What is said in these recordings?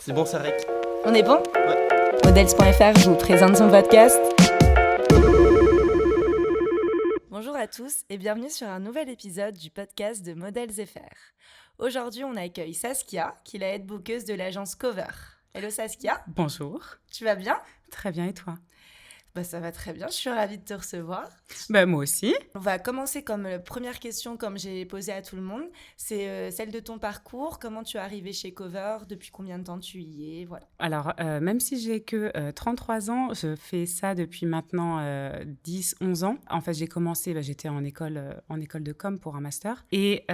C'est bon, ça rec. On est bon ? Ouais. Models.fr vous présente son podcast. Bonjour à tous et bienvenue sur un nouvel épisode du podcast de Models.fr. Aujourd'hui, on accueille Saskia, qui est la head-bookeuse de l'agence Cover. Hello Saskia. Bonjour. Tu vas bien ? Très bien, et toi ? Ça va très bien, je suis ravie de te recevoir. Moi aussi. On va commencer comme première question, comme j'ai posé à tout le monde. C'est celle de ton parcours. Comment tu es arrivée chez Cover ? Depuis combien de temps tu y es ? Voilà. Alors, même si j'ai que 33 ans, je fais ça depuis maintenant 10-11 ans. En fait, j'ai commencé, j'étais en école de com pour un master. Et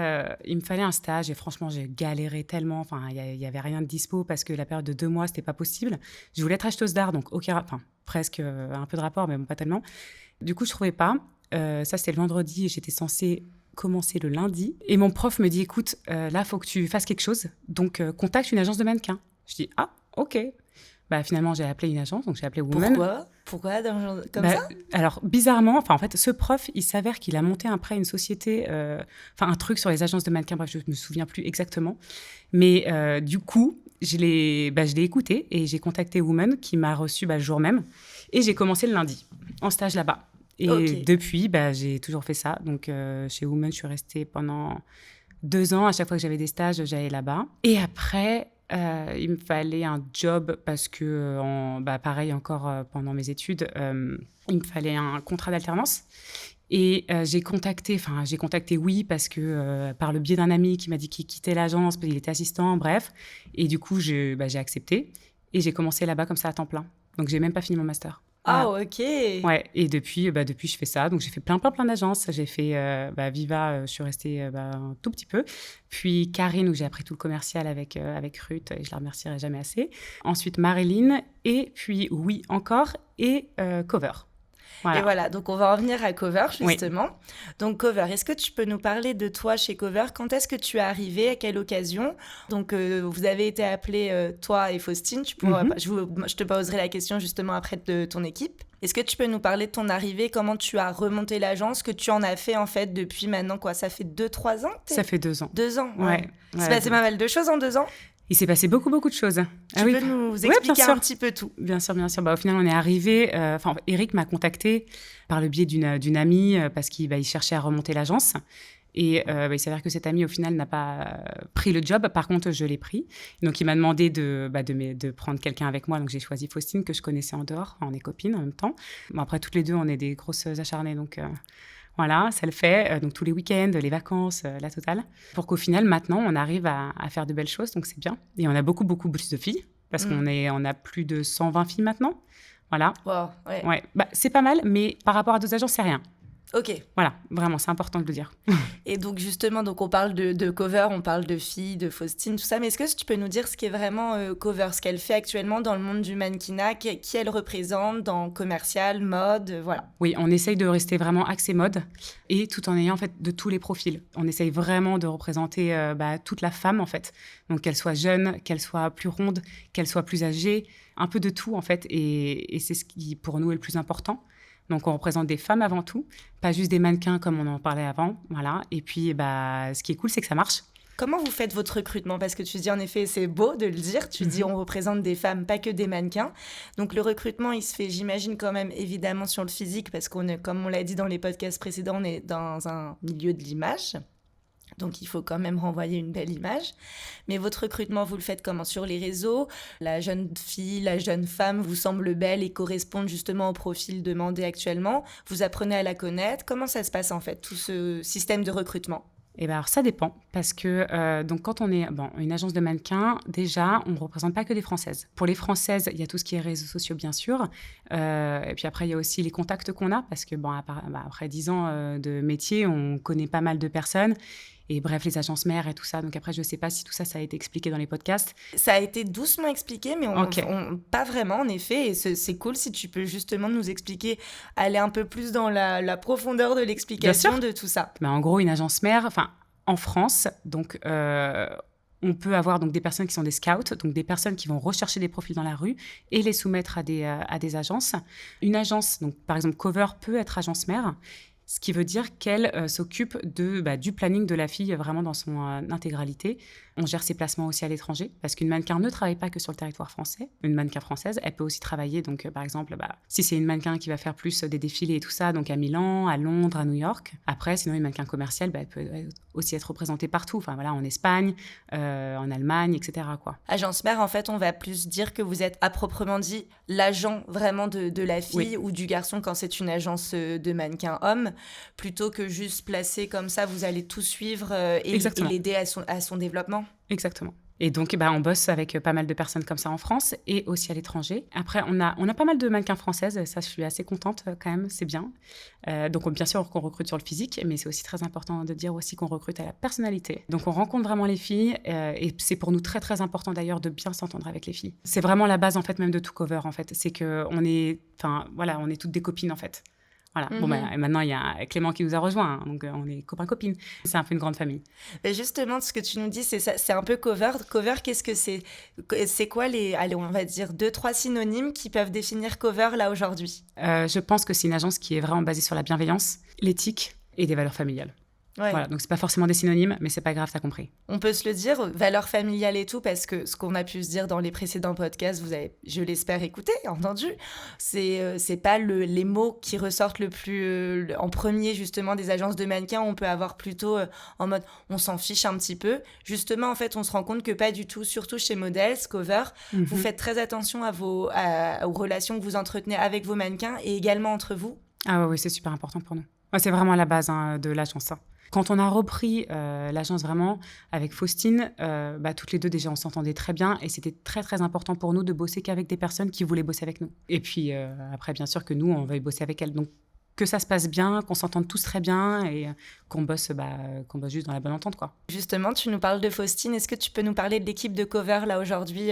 il me fallait un stage. Et franchement, j'ai galéré tellement. Enfin, il n'y avait rien de dispo parce que la période de 2 mois, ce n'était pas possible. Je voulais être acheteuse d'art, donc presque un peu de rapport, mais bon, pas tellement. Du coup, je ne trouvais pas. Ça, c'était le vendredi et j'étais censée commencer le lundi. Et mon prof me dit, écoute, là, il faut que tu fasses quelque chose. Donc, contacte une agence de mannequins. Je dis, ah, ok. Finalement, j'ai appelé une agence, donc j'ai appelé Woman. Pourquoi comme ça ? Alors, bizarrement, en fait, ce prof, il s'avère qu'il a monté après une société, un truc sur les agences de mannequins, bref, je ne me souviens plus exactement. Mais du coup, je l'ai écouté et j'ai contacté Woman qui m'a reçue le jour même. Et j'ai commencé le lundi, en stage là-bas. Et depuis, j'ai toujours fait ça. Donc, chez Woman, je suis restée pendant 2 ans. À chaque fois que j'avais des stages, j'allais là-bas. Et après, il me fallait un job parce que, pareil, encore pendant mes études, il me fallait un contrat d'alternance. Et j'ai contacté oui, parce que par le biais d'un ami qui m'a dit qu'il quittait l'agence, parce qu'il était assistant, bref. Et du coup, j'ai accepté. Et j'ai commencé là-bas comme ça à temps plein. Donc, j'ai même pas fini mon master. Ah, voilà. ok. Ouais, et depuis, je fais ça. Donc, j'ai fait plein d'agences. J'ai fait Viva, je suis restée un tout petit peu. Puis Karine, où j'ai appris tout le commercial avec Ruth, et je la remercierai jamais assez. Ensuite, Marilyn, et puis Oui encore, et Cover. Voilà. Et voilà, donc on va revenir à Cover, justement. Oui. Donc Cover, est-ce que tu peux nous parler de toi chez Cover ? Quand est-ce que tu es arrivée ? À quelle occasion ? Donc vous avez été appelés, toi et Faustine. Je te poserai la question justement après de ton équipe. Est-ce que tu peux nous parler de ton arrivée ? Comment tu as remonté l'agence ? Que tu en as fait en fait depuis maintenant quoi ? Ça fait 2-3 ans ? Ça fait 2 ans. 2 ans, ouais. Il s'est passé pas mal de choses en 2 ans ? Il s'est passé beaucoup de choses. Tu peux nous expliquer un petit peu tout ? Bien sûr. Au final, on est arrivé. Eric m'a contacté par le biais d'une amie parce qu'il cherchait à remonter l'agence. Et il s'avère que cette amie, au final, n'a pas pris le job. Par contre, je l'ai pris. Donc, il m'a demandé de prendre quelqu'un avec moi. Donc, j'ai choisi Faustine, que je connaissais en dehors. On est copines en même temps. Bon, après, toutes les deux, on est des grosses acharnées. Donc, voilà, ça le fait. Donc, tous les week-ends, les vacances, la totale. Pour qu'au final, maintenant, on arrive à faire de belles choses. Donc, c'est bien. Et on a beaucoup plus de filles. Parce qu'on a plus de 120 filles maintenant. Voilà. Wow, ouais. C'est pas mal, mais par rapport à d'autres agences, c'est rien. Ok. Voilà, vraiment, c'est important de le dire. Et donc, justement, on parle de Cover, on parle de filles, de Faustine, tout ça. Mais est-ce que tu peux nous dire ce qu'est vraiment Cover, ce qu'elle fait actuellement dans le monde du mannequinat, qui elle représente dans commercial, mode, voilà. Oui, on essaye de rester vraiment axé mode et tout en ayant en fait de tous les profils. On essaye vraiment de représenter toute la femme en fait. Donc, qu'elle soit jeune, qu'elle soit plus ronde, qu'elle soit plus âgée, un peu de tout en fait. Et c'est ce qui, pour nous, est le plus important. Donc, on représente des femmes avant tout, pas juste des mannequins comme on en parlait avant. Voilà. Et puis, ce qui est cool, c'est que ça marche. Comment vous faites votre recrutement ? Parce que tu dis, en effet, c'est beau de le dire. Tu dis, on représente des femmes, pas que des mannequins. Donc, le recrutement, il se fait, j'imagine, quand même, évidemment, sur le physique, parce qu'on est, comme on l'a dit dans les podcasts précédents, on est dans un milieu de l'image. Donc, il faut quand même renvoyer une belle image. Mais votre recrutement, vous le faites comment ? Sur les réseaux ? La jeune fille, la jeune femme vous semble belle et correspond justement au profil demandé actuellement. Vous apprenez à la connaître. Comment ça se passe en fait, tout ce système de recrutement ? Alors, ça dépend, parce que donc, quand on est une agence de mannequins, déjà, on ne représente pas que des Françaises. Pour les Françaises, il y a tout ce qui est réseaux sociaux, bien sûr. Et puis après, il y a aussi les contacts qu'on a, parce que après 10 ans de métier, on connaît pas mal de personnes. Et bref, les agences mères et tout ça. Donc après, je ne sais pas si tout ça, ça a été expliqué dans les podcasts. Ça a été doucement expliqué, mais pas vraiment, en effet. Et c'est cool si tu peux justement nous expliquer, aller un peu plus dans la profondeur de l'explication de tout ça. En gros, une agence mère, en France, donc on peut avoir donc des personnes qui sont des scouts, donc des personnes qui vont rechercher des profils dans la rue et les soumettre à des agences. Une agence, donc par exemple Cover, peut être agence mère. Ce qui veut dire qu'elle s'occupe du planning de la fille vraiment dans son intégralité. On gère ses placements aussi à l'étranger, parce qu'une mannequin ne travaille pas que sur le territoire français. Une mannequin française, elle peut aussi travailler, donc par exemple, si c'est une mannequin qui va faire plus des défilés et tout ça, donc à Milan, à Londres, à New York. Après, sinon, une mannequin commerciale, elle peut aussi être représentée partout, enfin voilà, en Espagne, en Allemagne, etc., quoi. Agence mère, en fait, on va plus dire que vous êtes à proprement dit l'agent vraiment de la fille ou du garçon quand c'est une agence de mannequins hommes, plutôt que juste placer comme ça, vous allez tout suivre et l'aider à son développement. Exactement. Et donc, on bosse avec pas mal de personnes comme ça en France et aussi à l'étranger. Après, on a pas mal de mannequins françaises. Ça, je suis assez contente quand même, c'est bien. Donc, bien sûr, qu'on recrute sur le physique, mais c'est aussi très important de dire aussi qu'on recrute à la personnalité. Donc, on rencontre vraiment les filles et c'est pour nous très, très important d'ailleurs de bien s'entendre avec les filles. C'est vraiment la base, en fait, même de tout cover, en fait. C'est qu'on est, on est toutes des copines, en fait. Voilà. Bon, maintenant, il y a Clément qui nous a rejoints, donc on est copains-copines. C'est un peu une grande famille. Et justement, ce que tu nous dis, c'est un peu cover. Cover, qu'est-ce que c'est ? C'est quoi allez, on va dire 2-3 synonymes qui peuvent définir cover là aujourd'hui ? Je pense que c'est une agence qui est vraiment basée sur la bienveillance, l'éthique et des valeurs familiales. Ouais. Voilà, donc c'est pas forcément des synonymes, mais c'est pas grave, t'as compris. On peut se le dire, valeurs familiales et tout, parce que ce qu'on a pu se dire dans les précédents podcasts, vous avez, je l'espère, écouté, entendu. C'est pas les mots qui ressortent le plus en premier, justement, des agences de mannequins. On peut avoir plutôt en mode, on s'en fiche un petit peu. Justement, en fait, on se rend compte que pas du tout, surtout chez Models, Cover, vous faites très attention aux relations que vous entretenez avec vos mannequins et également entre vous. Ah oui, c'est super important pour nous. Ouais, c'est vraiment la base de l'agence. Quand on a repris l'agence vraiment avec Faustine, toutes les deux déjà on s'entendait très bien et c'était très très important pour nous de bosser qu'avec des personnes qui voulaient bosser avec nous. Et puis après bien sûr que nous on veuille bosser avec elles. Donc que ça se passe bien, qu'on s'entende tous très bien et qu'on bosse juste dans la bonne entente, quoi. Justement, tu nous parles de Faustine. Est-ce que tu peux nous parler de l'équipe de Cover là aujourd'hui ?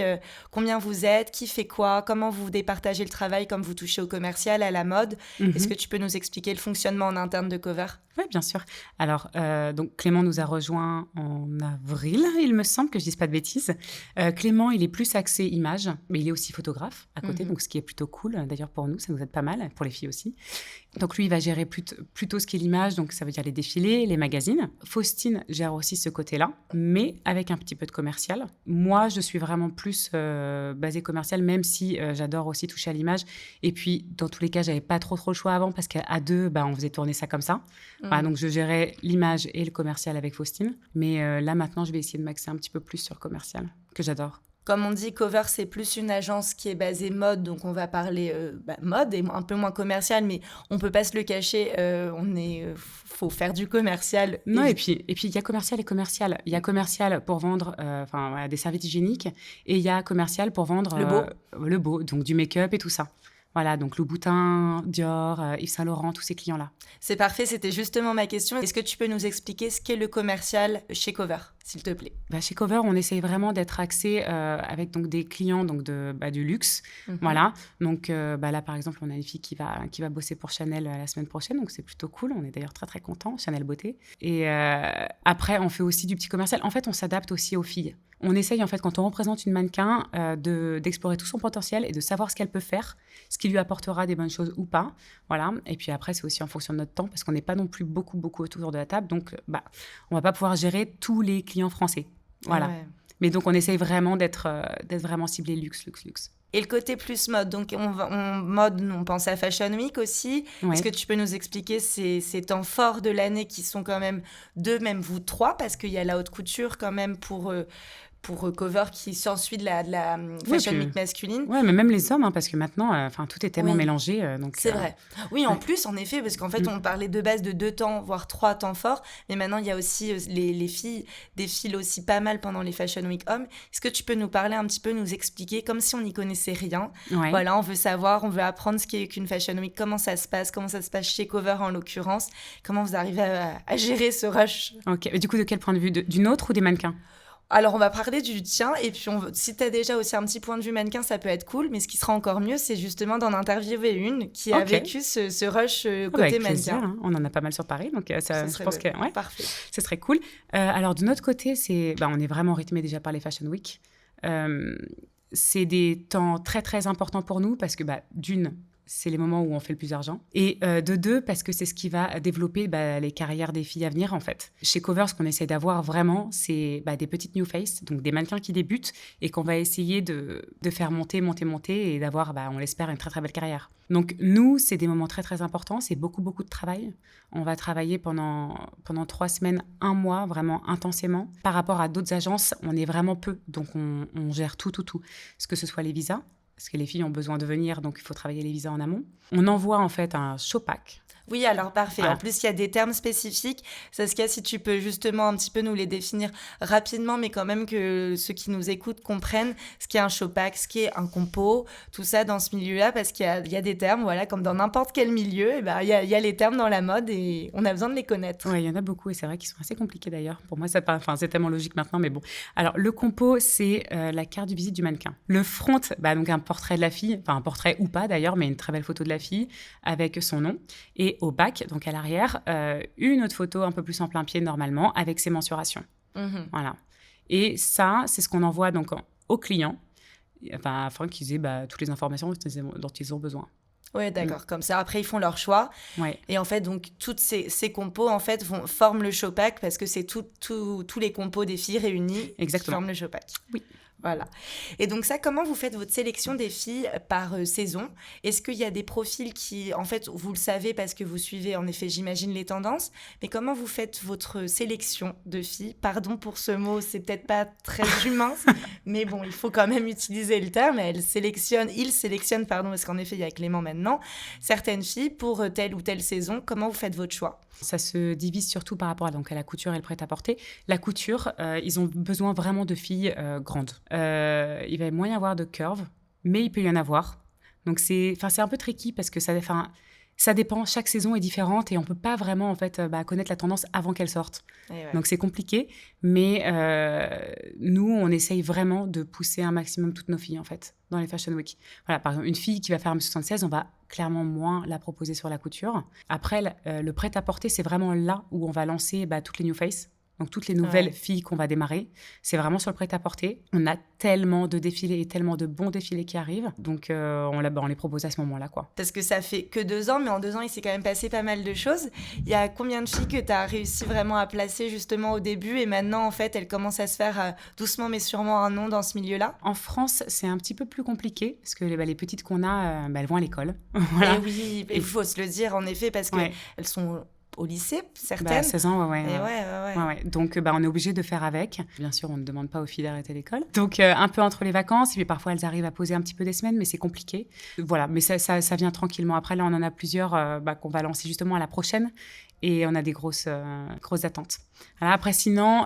Combien vous êtes ? Qui fait quoi ? Comment vous départagez le travail ? Comme vous touchez au commercial, à la mode ? Est-ce que tu peux nous expliquer le fonctionnement en interne de Cover ? Oui, bien sûr. Alors, donc Clément nous a rejoints en avril, il me semble, que je ne dise pas de bêtises. Clément, il est plus axé image, mais il est aussi photographe à côté, donc ce qui est plutôt cool. D'ailleurs, pour nous, ça nous aide pas mal, pour les filles aussi. Donc lui, il va gérer plutôt ce qui est l'image, donc ça veut dire les défilés, les magazines. Faustine gère aussi ce côté-là, mais avec un petit peu de commercial. Moi, je suis vraiment plus basée commerciale, même si j'adore aussi toucher à l'image. Et puis, dans tous les cas, j'avais pas trop le choix avant, parce qu'à deux, on faisait tourner ça comme ça. Voilà, donc je gérais l'image et le commercial avec Faustine. Mais là, maintenant, je vais essayer de m'axer un petit peu plus sur le commercial, que j'adore. Comme on dit, Cover, c'est plus une agence qui est basée mode, donc on va parler mode et un peu moins commercial, mais on peut pas se le cacher, faut faire du commercial. Non, et puis il y a commercial et commercial. Il y a commercial pour vendre des serviettes hygiéniques et il y a commercial pour vendre le beau, donc du make-up et tout ça. Voilà, donc Louboutin, Dior, Yves Saint Laurent, tous ces clients-là. C'est parfait, c'était justement ma question. Est-ce que tu peux nous expliquer ce qu'est le commercial chez Cover, s'il te plaît ? Chez Cover, on essaye vraiment d'être axé avec donc, des clients donc du luxe. Voilà, donc là, par exemple, on a une fille qui va bosser pour Chanel la semaine prochaine, donc c'est plutôt cool. On est d'ailleurs très, très contents, Chanel Beauté. Et après, on fait aussi du petit commercial. En fait, on s'adapte aussi aux filles. On essaye, en fait, quand on représente une mannequin, d'explorer tout son potentiel et de savoir ce qu'elle peut faire, ce qui lui apportera des bonnes choses ou pas. Voilà. Et puis après, c'est aussi en fonction de notre temps, parce qu'on n'est pas non plus beaucoup autour de la table. Donc, on ne va pas pouvoir gérer tous les clients français. Voilà. Ouais. Mais donc, on essaye vraiment d'être vraiment ciblé luxe. Et le côté plus mode, donc on pense à Fashion Week aussi. Ouais. Est-ce que tu peux nous expliquer ces temps forts de l'année qui sont quand même deux, même vous trois, parce qu'il y a la haute couture quand même pour Cover qui s'ensuit de la Fashion Week masculine. Oui, mais même les hommes, parce que maintenant, tout est tellement mélangé. Donc, c'est vrai. Oui, en plus, en effet, parce qu'en fait, on parlait de base de 2 temps, voire 3 temps forts, mais maintenant, il y a aussi les filles défilent aussi pas mal pendant les Fashion Week hommes. Est-ce que tu peux nous parler un petit peu, nous expliquer, comme si on n'y connaissait rien ? Ouais. Voilà, on veut savoir, on veut apprendre ce qu'est qu'une Fashion Week, comment ça se passe chez Cover en l'occurrence, comment vous arrivez à gérer ce rush. Ok, mais du coup, de quel point de vue ? Du nôtre ou des mannequins ? Alors, on va parler du tien, et puis si tu as déjà aussi un petit point de vue mannequin, ça peut être cool, mais ce qui sera encore mieux, c'est justement d'en interviewer une qui a vécu ce rush côté avec mannequin. Plaisir, hein. On en a pas mal sur Paris, donc je pense que parfait. Ce serait cool. Alors, de notre côté, on est vraiment rythmé déjà par les Fashion Week. C'est des temps très, très importants pour nous, parce que d'une, c'est les moments où on fait le plus d'argent. Et de deux, parce que c'est ce qui va développer les carrières des filles à venir, en fait. Chez Cover, ce qu'on essaie d'avoir vraiment, c'est des petites new faces, donc des mannequins qui débutent et qu'on va essayer de faire monter et d'avoir, on l'espère, une très, très belle carrière. Donc, nous, c'est des moments très, très importants. C'est beaucoup, beaucoup de travail. On va travailler pendant 3 semaines, 1 mois, vraiment intensément. Par rapport à d'autres agences, on est vraiment peu. Donc, on gère tout. Est-ce que ce soit les visas, parce que les filles ont besoin de venir, donc il faut travailler les visas en amont. On envoie en fait un show pack. Oui, alors parfait. Voilà. En plus, il y a des termes spécifiques. Saskia, si tu peux justement un petit peu nous les définir rapidement, mais quand même que ceux qui nous écoutent comprennent ce qu'est un show pack, ce qu'est un compo, tout ça dans ce milieu-là, parce qu'il y a des termes, voilà, comme dans n'importe quel milieu, il y a les termes dans la mode et on a besoin de les connaître. Oui, il y en a beaucoup et c'est vrai qu'ils sont assez compliqués d'ailleurs. Pour moi, c'est tellement logique maintenant, mais bon. Alors, le compo, c'est la carte de visite du mannequin. Le front, donc un portrait de la fille, enfin un portrait ou pas d'ailleurs, mais une très belle photo de la fille avec son nom. Et au back, donc à l'arrière, une autre photo un peu plus en plein pied normalement, avec ses mensurations. Voilà. Et ça, c'est ce qu'on envoie donc aux clients, afin qu'ils aient toutes les informations dont ils ont besoin. Oui, d'accord. Comme ça, après, ils font leur choix. Ouais. Et en fait, donc, toutes ces compos, en fait, forment le show pack parce que c'est tous les compos des filles réunies qui forment le show pack. Oui. Voilà. Et donc ça, comment vous faites votre sélection des filles par saison ? Est-ce qu'il y a des profils qui, en fait, vous le savez parce que vous suivez, en effet, j'imagine, les tendances, mais comment vous faites votre sélection de filles ? Pardon pour ce mot, c'est peut-être pas très humain, mais bon, il faut quand même utiliser le terme. Il sélectionne, parce qu'en effet, il y a Clément maintenant, certaines filles pour telle ou telle saison. Comment vous faites votre choix ? Ça se divise surtout par rapport à la couture et le prêt-à-porter. La couture, ils ont besoin vraiment de filles grandes. Il va moins y avoir de curves, mais il peut y en avoir. Donc c'est un peu tricky parce que ça dépend. Chaque saison est différente et on peut pas vraiment en fait connaître la tendance avant qu'elle sorte. Ouais. Donc c'est compliqué, mais nous on essaye vraiment de pousser un maximum toutes nos filles en fait dans les Fashion Week. Voilà, par exemple une fille qui va faire 1m76, on va clairement moins la proposer sur la couture. Après le prêt-à-porter, c'est vraiment là où on va lancer toutes les new faces. Donc, toutes les nouvelles filles qu'on va démarrer, c'est vraiment sur le prêt-à-porter. On a tellement de défilés et tellement de bons défilés qui arrivent. Donc, on les propose à ce moment-là, quoi. Parce que ça fait que 2 ans, mais en 2 ans, il s'est quand même passé pas mal de choses. Il y a combien de filles que tu as réussi vraiment à placer justement au début et maintenant, en fait, elles commencent à se faire doucement mais sûrement un nom dans ce milieu-là ? En France, c'est un petit peu plus compliqué parce que les petites qu'on a, elles vont à l'école. Voilà. Et oui, il faut se le dire, en effet, parce qu'elles sont... au lycée, certaines. 16 ans, ouais. Donc, on est obligé de faire avec. Bien sûr, on ne demande pas aux filles d'arrêter l'école. Donc, un peu entre les vacances, et puis parfois, elles arrivent à poser un petit peu des semaines, mais c'est compliqué. Voilà, mais ça vient tranquillement. Après, là, on en a plusieurs qu'on va lancer justement à la prochaine, et on a des grosses attentes. Alors après, sinon,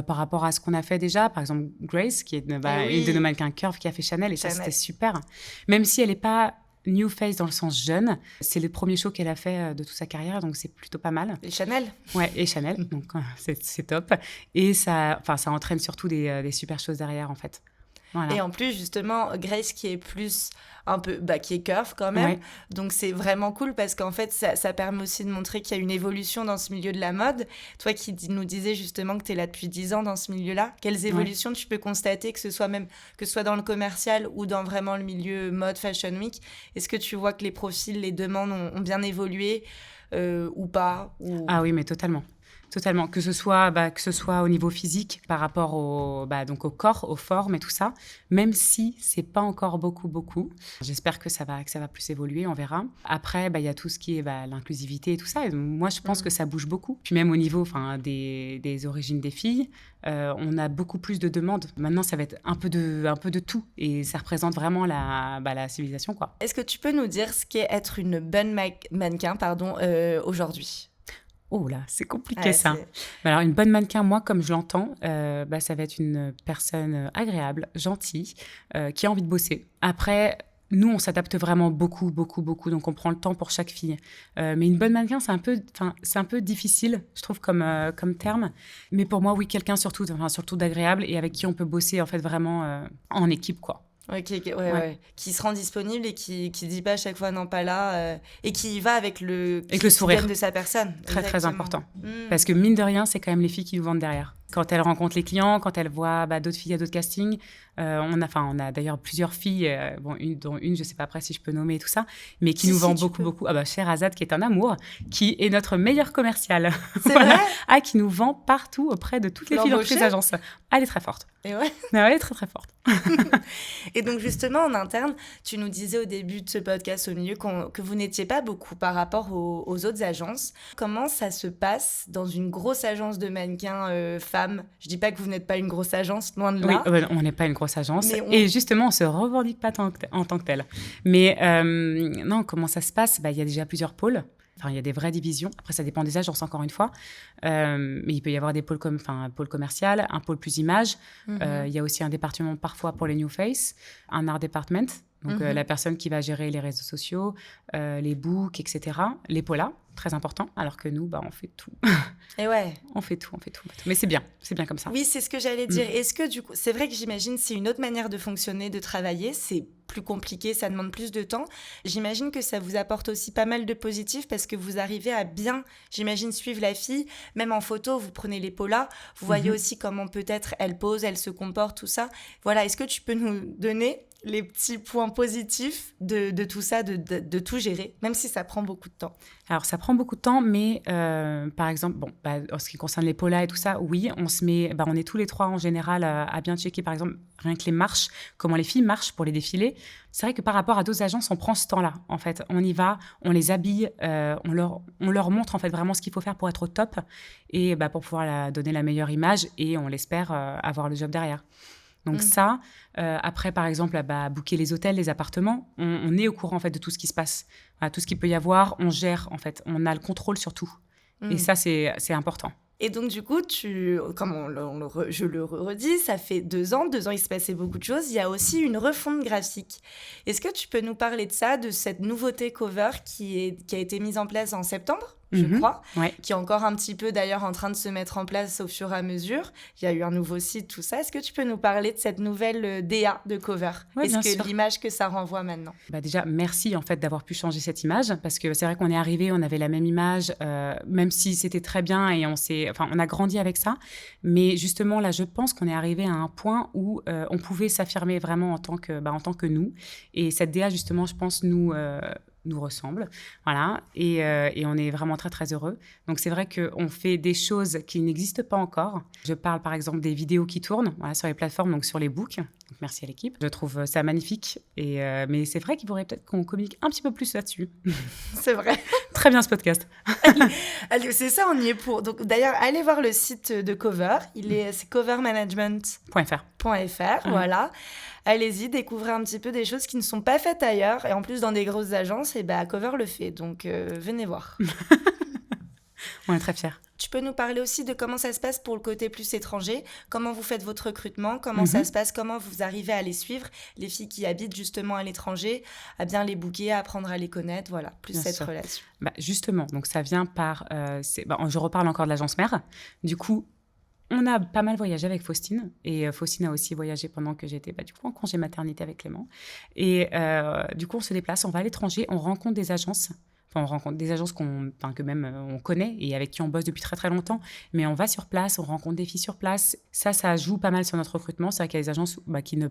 par rapport à ce qu'on a fait déjà, par exemple, Grace, qui est une de nos mannequins Curve qui a fait Chanel, et ça, c'était super. Même si elle n'est pas new face dans le sens jeune, c'est le premier show qu'elle a fait de toute sa carrière, donc c'est plutôt pas mal. Et Chanel. Ouais, et Chanel, donc c'est top. Et ça entraîne surtout des super choses derrière, en fait. Voilà. Et en plus, justement, Grace qui est plus un peu, qui est curve quand même. Ouais. Donc, c'est vraiment cool parce qu'en fait, ça permet aussi de montrer qu'il y a une évolution dans ce milieu de la mode. Toi qui nous disais justement que tu es là depuis 10 ans dans ce milieu-là, quelles évolutions tu peux constater, que ce soit dans le commercial ou dans vraiment le milieu mode Fashion Week ? Est-ce que tu vois que les profils, les demandes ont bien évolué ou pas Ah oui, mais totalement. Totalement, que ce soit au niveau physique par rapport donc au corps, aux formes et tout ça, même si c'est pas encore beaucoup. J'espère que ça va plus évoluer, on verra. Après, il y a tout ce qui est l'inclusivité et tout ça. Et moi, je pense que ça bouge beaucoup. Puis même au niveau des origines des filles, on a beaucoup plus de demandes. Maintenant, ça va être un peu de tout et ça représente vraiment la civilisation, quoi. Est-ce que tu peux nous dire ce qu'est être une bonne mannequin aujourd'hui ? Oh là, c'est compliqué ça. Alors, une bonne mannequin, moi, comme je l'entends, ça va être une personne agréable, gentille, qui a envie de bosser. Après, nous, on s'adapte vraiment beaucoup, donc on prend le temps pour chaque fille. Mais une bonne mannequin, c'est un peu difficile, je trouve, comme terme. Mais pour moi, oui, quelqu'un surtout d'agréable et avec qui on peut bosser en fait vraiment en équipe, quoi. Ouais. Qui se rend disponible et qui dit pas à chaque fois non, pas là, et qui va avec le sourire de sa personne. Très, très important. Parce que mine de rien, c'est quand même les filles qui nous vendent derrière. Quand elle rencontre les clients, quand elle voit d'autres filles à d'autres castings, on a d'ailleurs plusieurs filles, dont une, je ne sais pas après si je peux nommer et tout ça, mais qui nous vend beaucoup. Sherazade, qui est un amour, qui est notre meilleure commerciale. C'est vrai qui nous vend partout auprès de toutes les filles dans toutes les agences. Elle est très forte. Et ouais. Elle est très, très forte. Et donc, justement, en interne, tu nous disais au début de ce podcast, au milieu, que vous n'étiez pas beaucoup par rapport aux autres agences. Comment ça se passe dans une grosse agence de mannequins femmes ? Je dis pas que vous n'êtes pas une grosse agence, loin de là. Oui, on n'est pas une grosse agence. Et justement, on ne se revendique pas en tant que telle. Mais non, comment ça se passe ? Il y a déjà plusieurs pôles. Enfin, il y a des vraies divisions. Après, ça dépend des agences, encore une fois. Mais il peut y avoir des pôles un pôle commercial, un pôle plus image. Il y a aussi un département parfois pour les new face, un art department. Donc, la personne qui va gérer les réseaux sociaux, les books, etc. Les pôles, très important. Alors que nous, on fait tout. Et ouais. On fait tout. Mais c'est bien comme ça. Oui, c'est ce que j'allais dire. Est-ce que du coup, c'est vrai que j'imagine c'est une autre manière de fonctionner, de travailler. C'est plus compliqué, ça demande plus de temps. J'imagine que ça vous apporte aussi pas mal de positifs parce que vous arrivez à bien, j'imagine, suivre la fille. Même en photo, vous prenez les polas, vous voyez aussi comment peut-être elle pose, elle se comporte, tout ça. Voilà, est-ce que tu peux nous donner les petits points positifs de tout ça, de tout gérer, même si ça prend beaucoup de temps? Alors, ça prend beaucoup de temps, mais par exemple, en ce qui concerne les polas et tout ça, oui, on se met, on est tous les trois en général à bien checker, par exemple, rien que les marches, comment les filles marchent pour les défilés. C'est vrai que par rapport à d'autres agences, on prend ce temps-là, en fait. On y va, on les habille, on leur montre, en fait, vraiment ce qu'il faut faire pour être au top et pour pouvoir donner la meilleure image et on l'espère avoir le job derrière. Donc ça, après, par exemple, booker les hôtels, les appartements, on est au courant, en fait, de tout ce qui se passe. Voilà, tout ce qu'il peut y avoir, on gère, en fait. On a le contrôle sur tout. Et ça, c'est important. Et donc, du coup, comme je le redis, ça fait 2 ans. 2 ans, il se passait beaucoup de choses. Il y a aussi une refonte graphique. Est-ce que tu peux nous parler de ça, de cette nouveauté cover qui a été mise en place en septembre, je crois, qui est encore un petit peu d'ailleurs en train de se mettre en place au fur et à mesure. Il y a eu un nouveau site, tout ça. Est-ce que tu peux nous parler de cette nouvelle DA de cover? Est-ce que l'image que ça renvoie maintenant? Déjà, merci en fait d'avoir pu changer cette image parce que c'est vrai qu'on est arrivé, on avait la même image, même si c'était très bien et on a grandi avec ça. Mais justement, là, je pense qu'on est arrivé à un point où on pouvait s'affirmer vraiment en tant que nous. Et cette DA, justement, je pense, nous ressemble, voilà, et on est vraiment très très heureux. Donc c'est vrai qu'on fait des choses qui n'existent pas encore. Je parle par exemple des vidéos qui tournent, sur les plateformes, donc sur les books. Donc merci à l'équipe. Je trouve ça magnifique, mais c'est vrai qu'il faudrait peut-être qu'on communique un petit peu plus là-dessus. C'est vrai. Très bien ce podcast. Allez, c'est ça, on y est pour. Donc d'ailleurs, allez voir le site de Cover. C'est covermanagement.fr. Voilà. Allez-y, découvrez un petit peu des choses qui ne sont pas faites ailleurs. Et en plus, dans des grosses agences, Cover le fait. Donc, venez voir. On est très fiers. Tu peux nous parler aussi de comment ça se passe pour le côté plus étranger, comment vous faites votre recrutement, comment ça se passe, comment vous arrivez à les suivre, les filles qui habitent justement à l'étranger, à bien les booker, à apprendre à les connaître, voilà, plus bien cette sûr. Relation. Justement, donc ça vient par... je reparle encore de l'agence mère. Du coup, on a pas mal voyagé avec Faustine et Faustine a aussi voyagé pendant que j'étais en congé maternité avec Clément. Et du coup, on se déplace, on va à l'étranger, on rencontre des agences. Enfin, on rencontre des agences que même on connaît et avec qui on bosse depuis très très longtemps. Mais on va sur place, on rencontre des filles sur place. Ça joue pas mal sur notre recrutement. C'est vrai qu'il y a des agences qui ne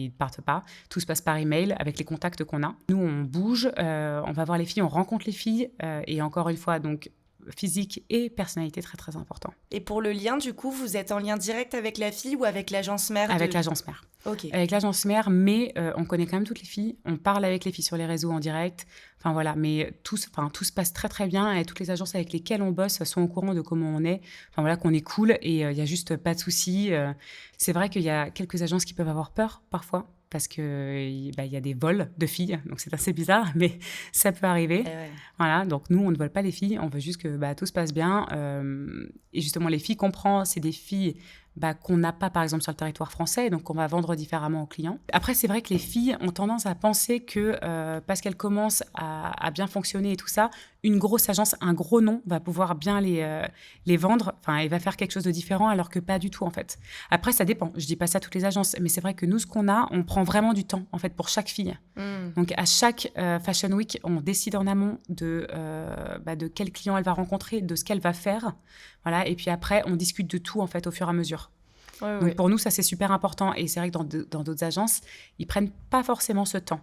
partent pas. Tout se passe par email avec les contacts qu'on a. Nous, on bouge, on va voir les filles, on rencontre les filles. Et encore une fois, donc physique et personnalité très très important. Et pour le lien, du coup, vous êtes en lien direct avec la fille ou avec l'agence mère? Avec l'agence mère. Ok. Avec l'agence mère, mais on connaît quand même toutes les filles. On parle avec les filles sur les réseaux en direct. Enfin voilà, mais tout se passe très très bien et toutes les agences avec lesquelles on bosse sont au courant de comment on est. Enfin voilà, qu'on est cool et il y a juste pas de soucis. C'est vrai qu'il y a quelques agences qui peuvent avoir peur parfois parce que y a des vols de filles, donc c'est assez bizarre, mais ça peut arriver. Ouais. Voilà, donc nous on ne vole pas les filles, on veut juste que tout se passe bien. Et justement les filles qu'on prend, c'est des filles qu'on n'a pas par exemple sur le territoire français, donc on va vendre différemment aux clients. Après c'est vrai que les filles ont tendance à penser que parce qu'elles commencent à bien fonctionner et tout ça, une grosse agence, un gros nom va pouvoir bien les vendre, et va faire quelque chose de différent alors que pas du tout en fait. Après ça dépend, je dis pas ça à toutes les agences, mais c'est vrai que nous ce qu'on a, on prend vraiment du temps en fait pour chaque fille. Donc, à chaque Fashion Week, on décide en amont de quel client elle va rencontrer, de ce qu'elle va faire. Voilà. Et puis après, on discute de tout, en fait, au fur et à mesure. Donc, pour nous, ça, c'est super important. Et c'est vrai que dans d'autres agences, ils prennent pas forcément ce temps.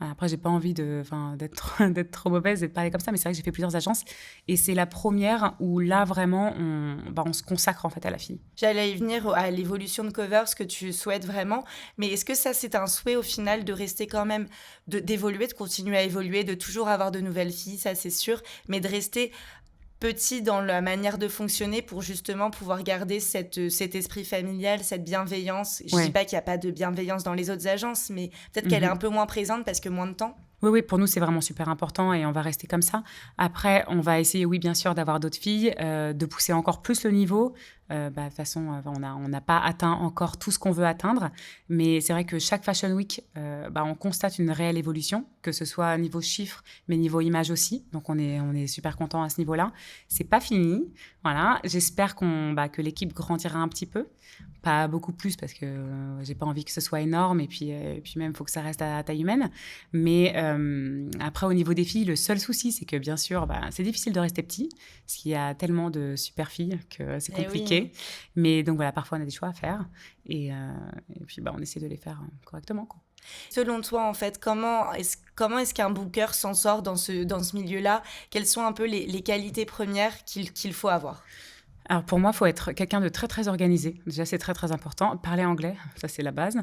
Après, j'ai pas envie d'être trop mauvaise et de parler comme ça, mais c'est vrai que j'ai fait plusieurs agences et c'est la première où là, vraiment, on se consacre en fait à la fille. J'allais y venir à l'évolution de Cover, ce que tu souhaites vraiment, mais est-ce que ça, c'est un souhait au final de rester quand même, d'évoluer, de continuer à évoluer, de toujours avoir de nouvelles filles, ça c'est sûr, mais de rester petit dans la manière de fonctionner pour justement pouvoir garder cet esprit familial, cette bienveillance. Je dis pas qu'il n'y a pas de bienveillance dans les autres agences, mais peut-être qu'elle est un peu moins présente parce que moins de temps. Oui, pour nous, c'est vraiment super important et on va rester comme ça. Après, on va essayer, oui, bien sûr, d'avoir d'autres filles, de pousser encore plus le niveau. De toute façon, on n'a pas atteint encore tout ce qu'on veut atteindre. Mais c'est vrai que chaque Fashion Week, on constate une réelle évolution, que ce soit niveau chiffres, mais niveau image aussi. Donc, on est super content à ce niveau-là. C'est pas fini. Voilà. J'espère que l'équipe grandira un petit peu. Pas beaucoup plus parce que j'ai pas envie que ce soit énorme et puis même il faut que ça reste à taille humaine. Mais après au niveau des filles, le seul souci c'est que bien sûr c'est difficile de rester petit parce qu'il y a tellement de super filles que c'est compliqué. Oui. Mais donc voilà, parfois on a des choix à faire et puis on essaie de les faire correctement, quoi. Selon toi, en fait, comment est-ce qu'un booker s'en sort dans ce milieu-là? Quelles sont un peu les qualités premières qu'il faut avoir? Alors pour moi, il faut être quelqu'un de très, très organisé. Déjà, c'est très, très important. Parler anglais, ça, c'est la base.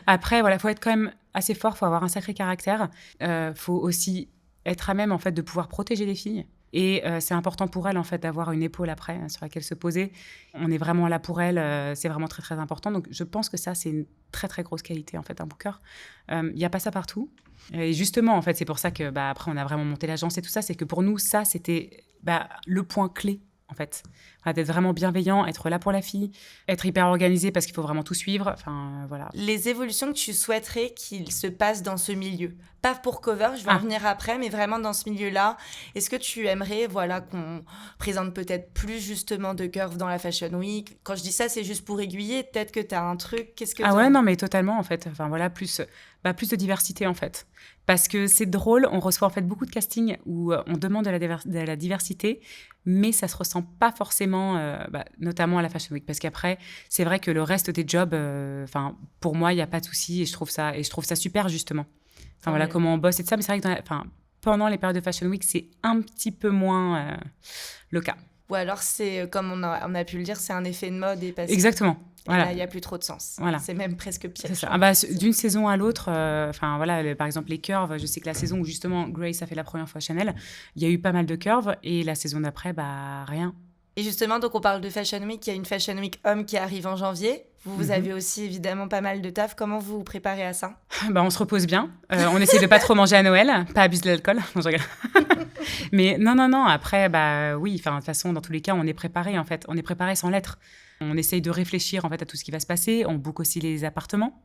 Après, il faut être quand même assez fort, il faut avoir un sacré caractère. Il faut aussi être à même, en fait, de pouvoir protéger les filles. Et c'est important pour elles, en fait, d'avoir une épaule après sur laquelle se poser. On est vraiment là pour elles. C'est vraiment très, très important. Donc, je pense que ça, c'est une très, très grosse qualité, en fait, un booker. Il n'y a pas ça partout. Et justement, en fait, c'est pour ça que, après, on a vraiment monté l'agence et tout ça. C'est que pour nous, ça, c'était le point clé. En fait, d'être vraiment bienveillant, être là pour la fille, être hyper organisé parce qu'il faut vraiment tout suivre. Enfin, voilà. Les évolutions que tu souhaiterais qu'il se passe dans ce milieu, pas pour Cover, je vais en venir après, mais vraiment dans ce milieu-là, est-ce que tu aimerais qu'on présente peut-être plus justement de curves dans la Fashion Week? Quand je dis ça, c'est juste pour aiguiller, peut-être que tu as un truc, qu'est-ce que ouais, non, mais totalement en fait. Enfin voilà, plus de diversité en fait. Parce que c'est drôle, on reçoit en fait beaucoup de castings où on demande de la diversité, mais ça se ressent pas forcément, notamment à la Fashion Week. Parce qu'après, c'est vrai que le reste des jobs, pour moi, il n'y a pas de souci et je trouve ça super justement. Enfin voilà comment on bosse et tout ça, mais c'est vrai que pendant les périodes de Fashion Week, c'est un petit peu moins le cas. Ou alors c'est, comme on a pu le dire, c'est un effet de mode. Exactement. Voilà. Là, il n'y a plus trop de sens. Voilà. C'est même presque pire. C'est ça. D'une saison à l'autre, par exemple, les curves, je sais que la saison où justement Grace a fait la première fois Chanel, il y a eu pas mal de curves et la saison d'après, rien. Et justement, donc on parle de Fashion Week, il y a une Fashion Week homme qui arrive en janvier. Vous avez aussi évidemment pas mal de taf. Comment vous vous préparez à ça? On se repose bien. On essaie de pas trop manger à Noël, pas abuser de l'alcool. Non, je rigole. Mais non. Après, oui. De toute façon, dans tous les cas, on est préparé en fait. On est préparé sans l'être. On essaye de réfléchir en fait à tout ce qui va se passer. On book aussi les appartements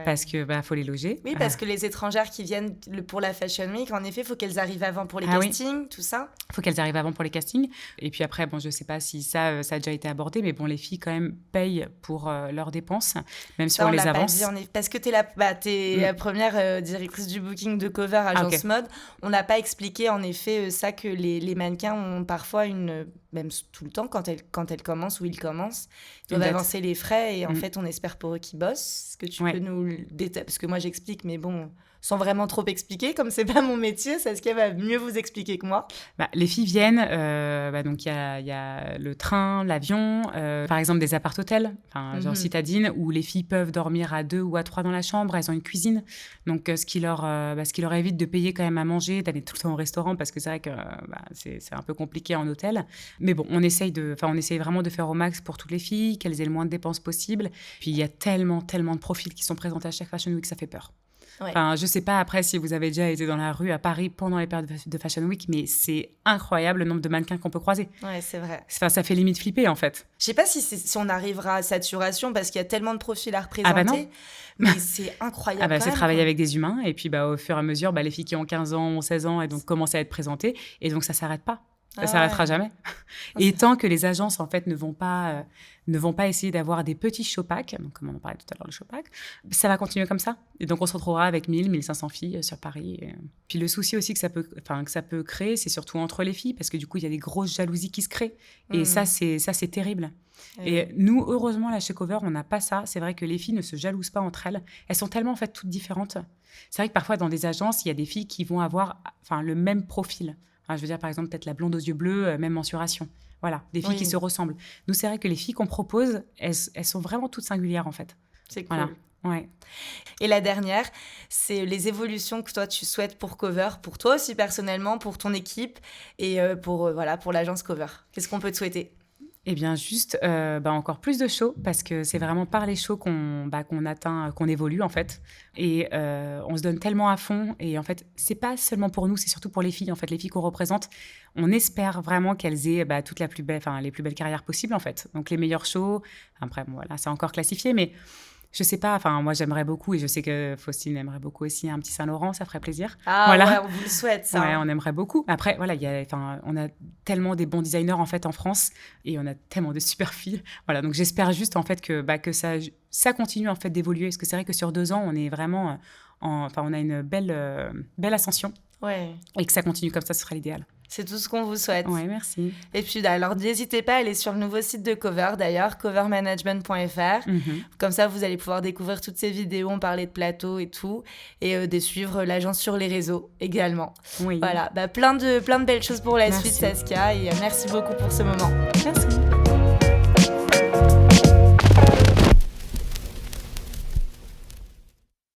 parce que faut les loger. Oui, parce que les étrangères qui viennent pour la Fashion Week, en effet, il faut qu'elles arrivent avant pour les castings, tout ça. Il faut qu'elles arrivent avant pour les castings. Et puis après, je sais pas si ça a déjà été abordé, mais les filles quand même payent pour leurs dépenses, même si on les avance. Pas dit, parce que t'es la première directrice du booking de Cover agence mode. On n'a pas expliqué en effet ça que les mannequins ont parfois même tout le temps quand elles commencent ou ils commencent. Ils doivent avancer les frais et en fait, on espère pour eux qu'ils bossent. Est-ce que tu peux nous détailler? Parce que moi, j'explique, mais sans vraiment trop expliquer, comme c'est pas mon métier, est-ce qu'elle va mieux vous expliquer que moi? Les filles viennent, donc il y a le train, l'avion, par exemple des appart-hôtels, genre citadine, où les filles peuvent dormir à 2 ou à 3 dans la chambre, elles ont une cuisine, donc ce qui leur évite de payer quand même à manger, d'aller tout le temps au restaurant, parce que c'est vrai que c'est un peu compliqué en hôtel. Mais on essaye vraiment de faire au max pour toutes les filles, qu'elles aient le moins de dépenses possible. Puis il y a tellement de profils qui sont présentés à chaque Fashion Week, ça fait peur. Ouais. Je sais pas après si vous avez déjà été dans la rue à Paris pendant les périodes de Fashion Week, mais c'est incroyable le nombre de mannequins qu'on peut croiser. Ouais, c'est vrai. Ça fait limite flipper en fait. Je sais pas si on arrivera à saturation parce qu'il y a tellement de profils à représenter. Non. Mais c'est incroyable. C'est travailler avec des humains et puis au fur et à mesure, les filles qui ont 15 ans, ont 16 ans et donc commencent à être présentées et donc ça s'arrête pas. Ça s'arrêtera jamais. Et tant que les agences, en fait, ne vont pas essayer d'avoir des petits showpacks, donc comme on en parlait tout à l'heure, le showpack, ça va continuer comme ça. Et donc, on se retrouvera avec 1500 filles sur Paris. Puis le souci aussi que ça peut créer, c'est surtout entre les filles, parce que du coup, il y a des grosses jalousies qui se créent. Et ça, c'est terrible. Et nous, heureusement, là, chez Cover, on n'a pas ça. C'est vrai que les filles ne se jalousent pas entre elles. Elles sont tellement, en fait, toutes différentes. C'est vrai que parfois, dans des agences, il y a des filles qui vont avoir le même profil. Enfin, je veux dire, par exemple, peut-être la blonde aux yeux bleus, même mensuration. Voilà, des filles qui se ressemblent. Nous, c'est vrai que les filles qu'on propose, elles sont vraiment toutes singulières, en fait. C'est cool. Voilà. Ouais. Et la dernière, c'est les évolutions que toi, tu souhaites pour Cover, pour toi aussi personnellement, pour ton équipe et pour l'agence Cover. Qu'est-ce qu'on peut te souhaiter ? Eh bien, juste encore plus de shows, parce que c'est vraiment par les shows qu'on atteint, qu'on évolue, en fait. Et on se donne tellement à fond. Et en fait, c'est pas seulement pour nous, c'est surtout pour les filles. En fait, les filles qu'on représente, on espère vraiment qu'elles aient les plus belles carrières possibles, en fait. Donc, les meilleurs shows. Après, bon, voilà, c'est encore classifié, mais je sais pas. Enfin, moi, j'aimerais beaucoup, et je sais que Faustine aimerait beaucoup aussi un petit Saint-Laurent, ça ferait plaisir. Ah voilà. Ouais, on vous le souhaite, ça. Ouais, on aimerait beaucoup. Après, voilà, on a tellement des bons designers, en fait, en France, et on a tellement de super filles. Voilà, donc j'espère juste, en fait, que ça continue, en fait, d'évoluer. Parce que c'est vrai que sur 2 ans, on est vraiment on a une belle ascension. Ouais. Et que ça continue comme ça, ce serait l'idéal. C'est tout ce qu'on vous souhaite. Ouais, merci. Et puis, alors, n'hésitez pas à aller sur le nouveau site de Cover, d'ailleurs, covermanagement.fr. Comme ça, vous allez pouvoir découvrir toutes ces vidéos, on parlait de plateau et tout, et de suivre l'agence sur les réseaux également. Oui. Voilà, plein de belles choses pour la suite, Saskia, et merci beaucoup pour ce moment. Merci.